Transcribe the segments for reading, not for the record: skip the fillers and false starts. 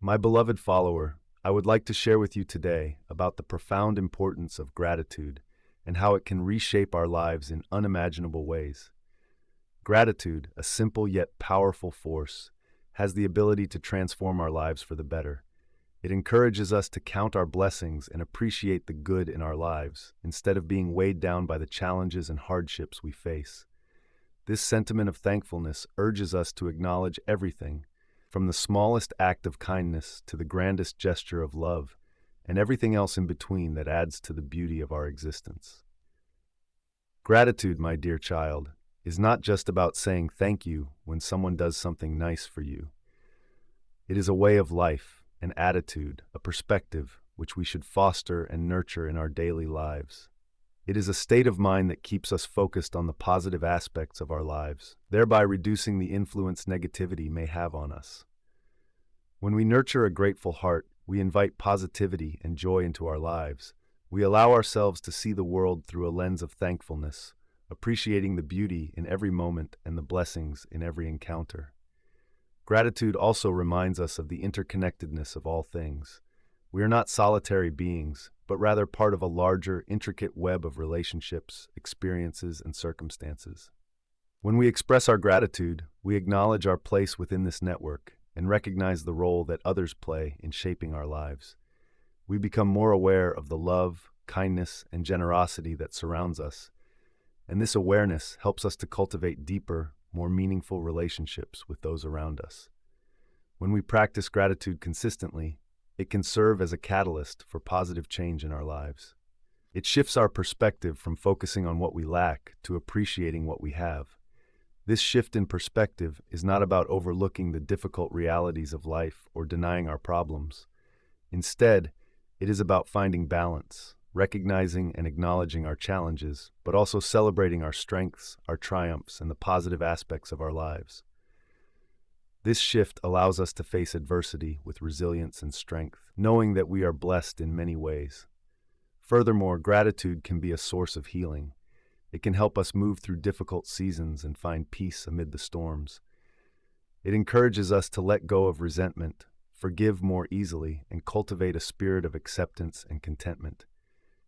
My beloved follower, I would like to share with you today about the profound importance of gratitude and how it can reshape our lives in unimaginable ways. Gratitude, a simple yet powerful force, has the ability to transform our lives for the better. It encourages us to count our blessings and appreciate the good in our lives, instead of being weighed down by the challenges and hardships we face. This sentiment of thankfulness urges us to acknowledge everything, from the smallest act of kindness to the grandest gesture of love, and everything else in between that adds to the beauty of our existence. Gratitude, my dear child, is not just about saying thank you when someone does something nice for you. It is a way of life, an attitude, a perspective which we should foster and nurture in our daily lives. It is a state of mind that keeps us focused on the positive aspects of our lives, thereby reducing the influence negativity may have on us. When we nurture a grateful heart, we invite positivity and joy into our lives. We allow ourselves to see the world through a lens of thankfulness, appreciating the beauty in every moment and the blessings in every encounter. Gratitude also reminds us of the interconnectedness of all things. We are not solitary beings, but rather part of a larger, intricate web of relationships, experiences, and circumstances. When we express our gratitude, we acknowledge our place within this network and recognize the role that others play in shaping our lives. We become more aware of the love, kindness, and generosity that surrounds us, and this awareness helps us to cultivate deeper, more meaningful relationships with those around us. When we practice gratitude consistently, it can serve as a catalyst for positive change in our lives. It shifts our perspective from focusing on what we lack to appreciating what we have. This shift in perspective is not about overlooking the difficult realities of life or denying our problems. Instead, it is about finding balance, recognizing and acknowledging our challenges, but also celebrating our strengths, our triumphs, and the positive aspects of our lives. This shift allows us to face adversity with resilience and strength, knowing that we are blessed in many ways. Furthermore, gratitude can be a source of healing. It can help us move through difficult seasons and find peace amid the storms. It encourages us to let go of resentment, forgive more easily, and cultivate a spirit of acceptance and contentment.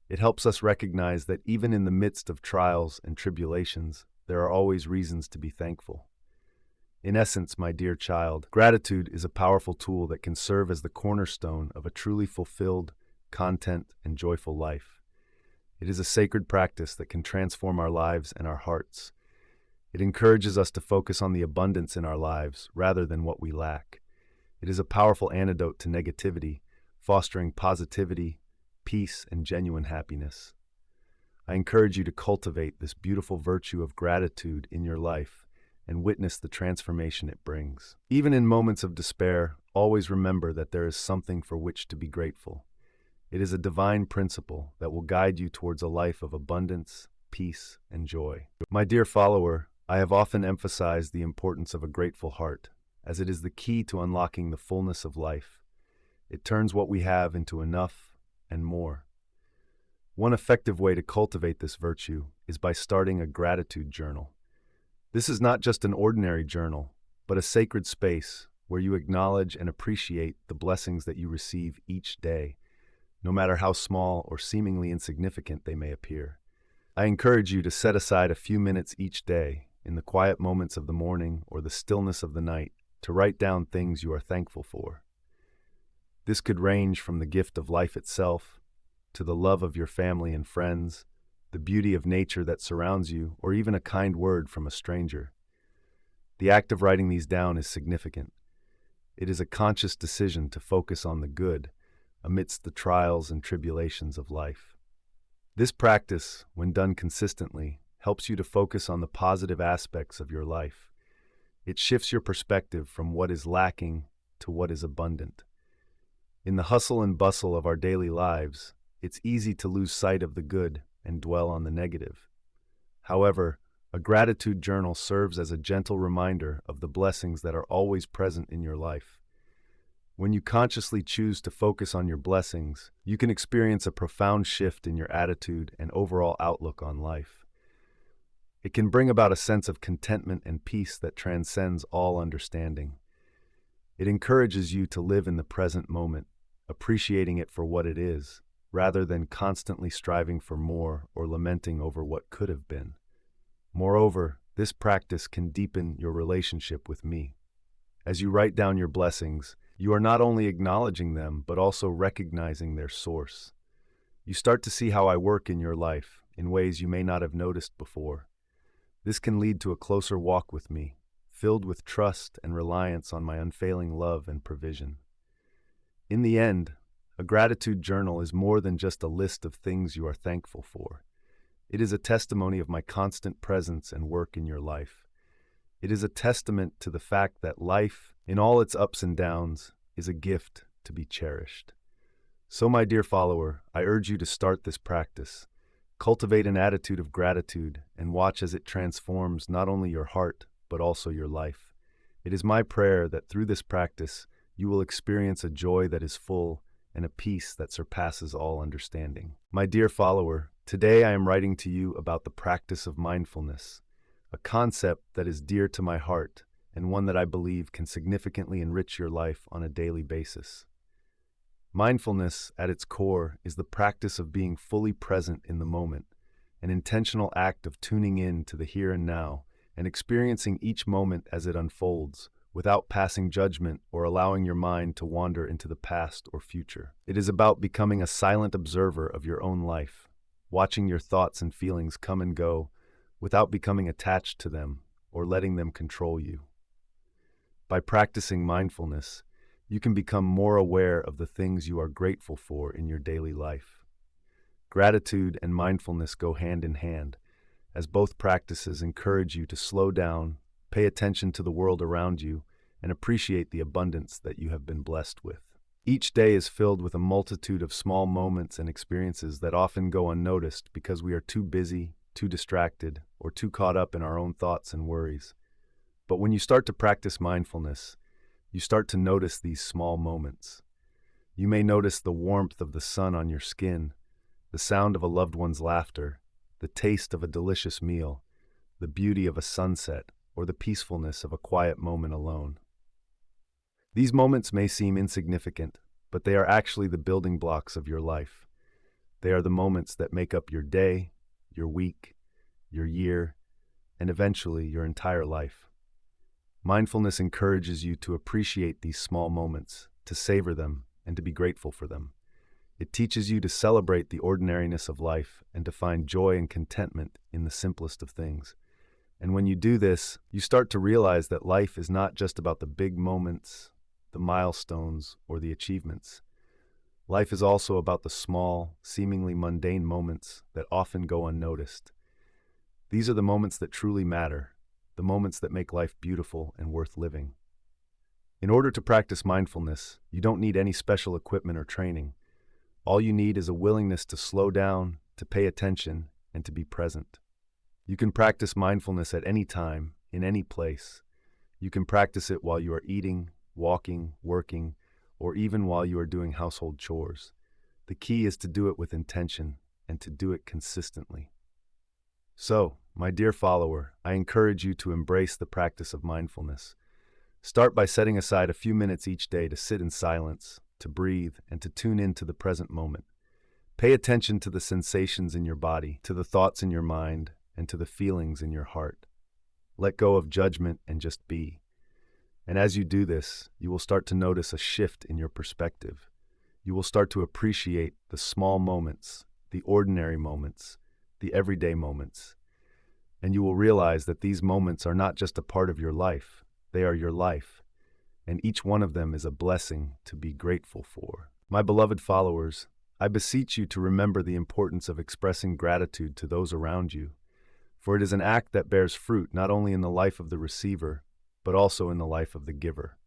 It helps us recognize that even in the midst of trials and tribulations, there are always reasons to be thankful. In essence, my dear child, gratitude is a powerful tool that can serve as the cornerstone of a truly fulfilled, content, and joyful life. It is a sacred practice that can transform our lives and our hearts. It encourages us to focus on the abundance in our lives rather than what we lack. It is a powerful antidote to negativity, fostering positivity, peace, and genuine happiness. I encourage you to cultivate this beautiful virtue of gratitude in your life and witness the transformation it brings. Even in moments of despair, always remember that there is something for which to be grateful. It is a divine principle that will guide you towards a life of abundance, peace, and joy. My dear follower, I have often emphasized the importance of a grateful heart, as it is the key to unlocking the fullness of life. It turns what we have into enough and more. One effective way to cultivate this virtue is by starting a gratitude journal. This is not just an ordinary journal, but a sacred space where you acknowledge and appreciate the blessings that you receive each day, no matter how small or seemingly insignificant they may appear. I encourage you to set aside a few minutes each day, in the quiet moments of the morning or the stillness of the night, to write down things you are thankful for. This could range from the gift of life itself, to the love of your family and friends, the beauty of nature that surrounds you, or even a kind word from a stranger. The act of writing these down is significant. It is a conscious decision to focus on the good amidst the trials and tribulations of life. This practice, when done consistently, helps you to focus on the positive aspects of your life. It shifts your perspective from what is lacking to what is abundant. In the hustle and bustle of our daily lives, it's easy to lose sight of the good and dwell on the negative. However, a gratitude journal serves as a gentle reminder of the blessings that are always present in your life. When you consciously choose to focus on your blessings, you can experience a profound shift in your attitude and overall outlook on life. It can bring about a sense of contentment and peace that transcends all understanding. It encourages you to live in the present moment, appreciating it for what it is, rather than constantly striving for more or lamenting over what could have been. Moreover, this practice can deepen your relationship with me. As you write down your blessings, you are not only acknowledging them, but also recognizing their source. You start to see how I work in your life in ways you may not have noticed before. This can lead to a closer walk with me, filled with trust and reliance on my unfailing love and provision. In the end, a gratitude journal is more than just a list of things you are thankful for. It is a testimony of my constant presence and work in your life. It is a testament to the fact that life, in all its ups and downs, is a gift to be cherished. So, my dear follower, I urge you to start this practice. Cultivate an attitude of gratitude and watch as it transforms not only your heart, but also your life. It is my prayer that through this practice, you will experience a joy that is full and a peace that surpasses all understanding. My dear follower, today I am writing to you about the practice of mindfulness, a concept that is dear to my heart and one that I believe can significantly enrich your life on a daily basis. Mindfulness, at its core, is the practice of being fully present in the moment, an intentional act of tuning in to the here and now and experiencing each moment as it unfolds, without passing judgment or allowing your mind to wander into the past or future. It is about becoming a silent observer of your own life, watching your thoughts and feelings come and go without becoming attached to them or letting them control you. By practicing mindfulness, you can become more aware of the things you are grateful for in your daily life. Gratitude and mindfulness go hand in hand, as both practices encourage you to slow down, pay attention to the world around you, and appreciate the abundance that you have been blessed with. Each day is filled with a multitude of small moments and experiences that often go unnoticed because we are too busy, too distracted, or too caught up in our own thoughts and worries. But when you start to practice mindfulness, you start to notice these small moments. You may notice the warmth of the sun on your skin, the sound of a loved one's laughter, the taste of a delicious meal, the beauty of a sunset, or the peacefulness of a quiet moment alone. These moments may seem insignificant, but they are actually the building blocks of your life. They are the moments that make up your day, your week, your year, and eventually your entire life. Mindfulness encourages you to appreciate these small moments, to savor them, and to be grateful for them. It teaches you to celebrate the ordinariness of life and to find joy and contentment in the simplest of things. And when you do this, you start to realize that life is not just about the big moments, the milestones, or the achievements. Life is also about the small, seemingly mundane moments that often go unnoticed. These are the moments that truly matter, the moments that make life beautiful and worth living. In order to practice mindfulness, you don't need any special equipment or training. All you need is a willingness to slow down, to pay attention, and to be present. You can practice mindfulness at any time, in any place. You can practice it while you are eating, walking, working, or even while you are doing household chores. The key is to do it with intention and to do it consistently. So, my dear follower, I encourage you to embrace the practice of mindfulness. Start by setting aside a few minutes each day to sit in silence, to breathe, and to tune into the present moment. Pay attention to the sensations in your body, to the thoughts in your mind, and to the feelings in your heart. Let go of judgment and just be. And as you do this, you will start to notice a shift in your perspective. You will start to appreciate the small moments, the ordinary moments, the everyday moments. And you will realize that these moments are not just a part of your life, they are your life. And each one of them is a blessing to be grateful for. My beloved followers, I beseech you to remember the importance of expressing gratitude to those around you, for it is an act that bears fruit not only in the life of the receiver, but also in the life of the giver.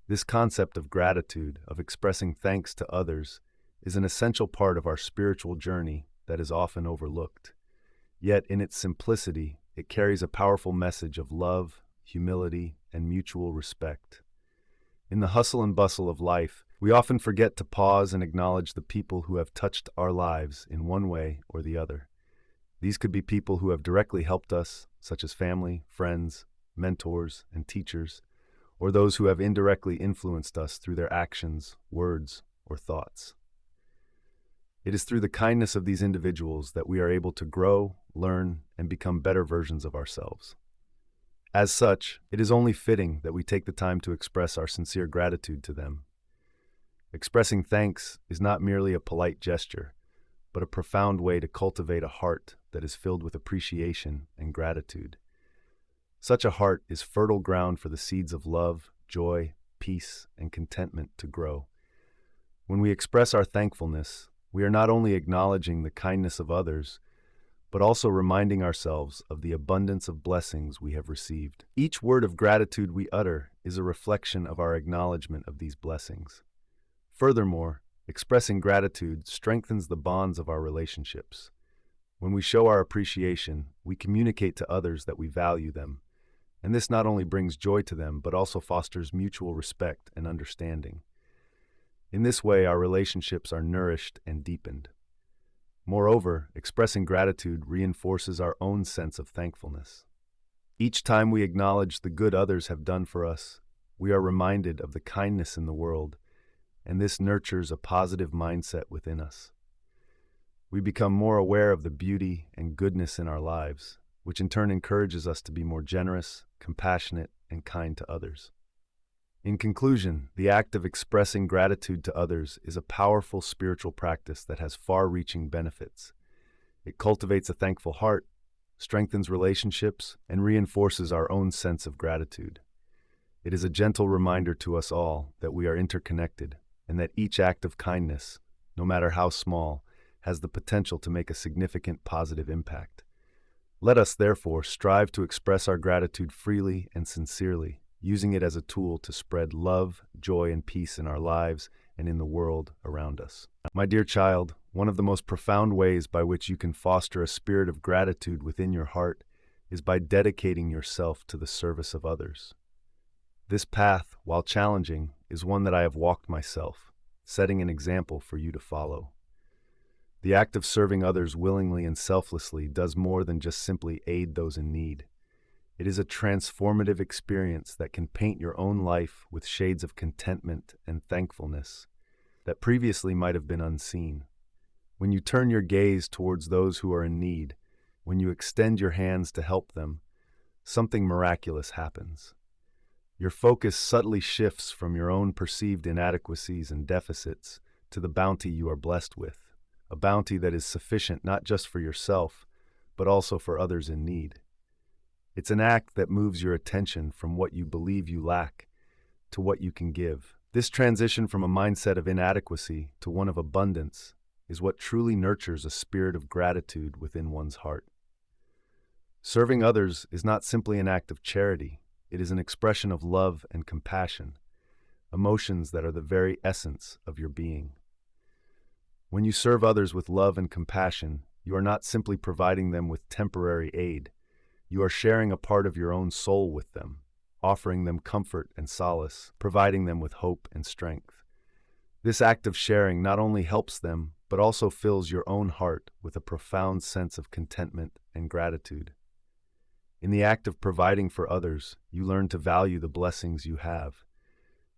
This concept of gratitude, of expressing thanks to others, is an essential part of our spiritual journey that is often overlooked. Yet, in its simplicity, it carries a powerful message of love, humility, and mutual respect. In the hustle and bustle of life, we often forget to pause and acknowledge the people who have touched our lives in one way or the other. These could be people who have directly helped us, such as family, friends, mentors, and teachers, or those who have indirectly influenced us through their actions, words, or thoughts. It is through the kindness of these individuals that we are able to grow, learn, and become better versions of ourselves. As such, it is only fitting that we take the time to express our sincere gratitude to them. Expressing thanks is not merely a polite gesture, but a profound way to cultivate a heart that is filled with appreciation and gratitude. Such a heart is fertile ground for the seeds of love, joy, peace, and contentment to grow. When we express our thankfulness, we are not only acknowledging the kindness of others, but also reminding ourselves of the abundance of blessings we have received. Each word of gratitude we utter is a reflection of our acknowledgement of these blessings. Furthermore, expressing gratitude strengthens the bonds of our relationships. When we show our appreciation, we communicate to others that we value them, and this not only brings joy to them, but also fosters mutual respect and understanding. In this way, our relationships are nourished and deepened. Moreover, expressing gratitude reinforces our own sense of thankfulness. Each time we acknowledge the good others have done for us, we are reminded of the kindness in the world, and this nurtures a positive mindset within us. We become more aware of the beauty and goodness in our lives, which in turn encourages us to be more generous, compassionate, and kind to others. In conclusion, the act of expressing gratitude to others is a powerful spiritual practice that has far-reaching benefits. It cultivates a thankful heart, strengthens relationships, and reinforces our own sense of gratitude. It is a gentle reminder to us all that we are interconnected, and that each act of kindness, no matter how small, has the potential to make a significant positive impact. Let us, therefore, strive to express our gratitude freely and sincerely, using it as a tool to spread love, joy, and peace in our lives and in the world around us. My dear child, one of the most profound ways by which you can foster a spirit of gratitude within your heart is by dedicating yourself to the service of others. This path, while challenging, is one that I have walked myself, setting an example for you to follow. The act of serving others willingly and selflessly does more than just simply aid those in need. It is a transformative experience that can paint your own life with shades of contentment and thankfulness that previously might have been unseen. When you turn your gaze towards those who are in need, when you extend your hands to help them, something miraculous happens. Your focus subtly shifts from your own perceived inadequacies and deficits to the bounty you are blessed with, a bounty that is sufficient not just for yourself, but also for others in need. It's an act that moves your attention from what you believe you lack to what you can give. This transition from a mindset of inadequacy to one of abundance is what truly nurtures a spirit of gratitude within one's heart. Serving others is not simply an act of charity, it is an expression of love and compassion, emotions that are the very essence of your being. When you serve others with love and compassion, you are not simply providing them with temporary aid. You are sharing a part of your own soul with them, offering them comfort and solace, providing them with hope and strength. This act of sharing not only helps them, but also fills your own heart with a profound sense of contentment and gratitude. In the act of providing for others, you learn to value the blessings you have.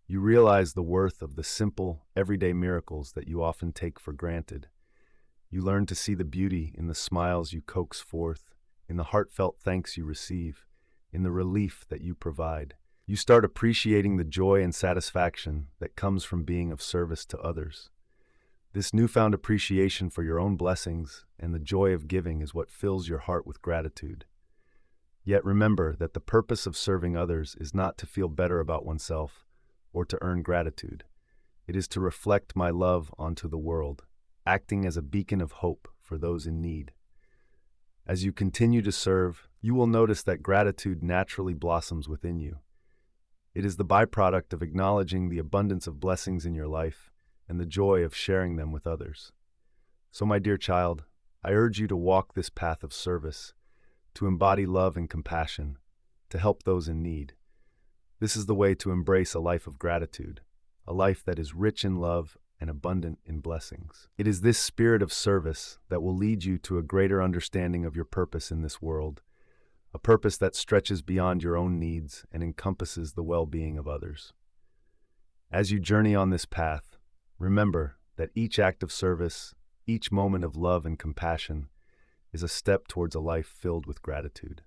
You realize the worth of the simple, everyday miracles that you often take for granted. You learn to see the beauty in the smiles you coax forth, in the heartfelt thanks you receive, in the relief that you provide. You start appreciating the joy and satisfaction that comes from being of service to others. This newfound appreciation for your own blessings and the joy of giving is what fills your heart with gratitude. Yet remember that the purpose of serving others is not to feel better about oneself or to earn gratitude. It is to reflect my love onto the world, acting as a beacon of hope for those in need. As you continue to serve, you will notice that gratitude naturally blossoms within you. It is the byproduct of acknowledging the abundance of blessings in your life and the joy of sharing them with others. So, my dear child, I urge you to walk this path of service, to embody love and compassion, to help those in need. This is the way to embrace a life of gratitude, a life that is rich in love and abundant in blessings. It is this spirit of service that will lead you to a greater understanding of your purpose in this world, a purpose that stretches beyond your own needs and encompasses the well-being of others. As you journey on this path, remember that each act of service, each moment of love and compassion is a step towards a life filled with gratitude.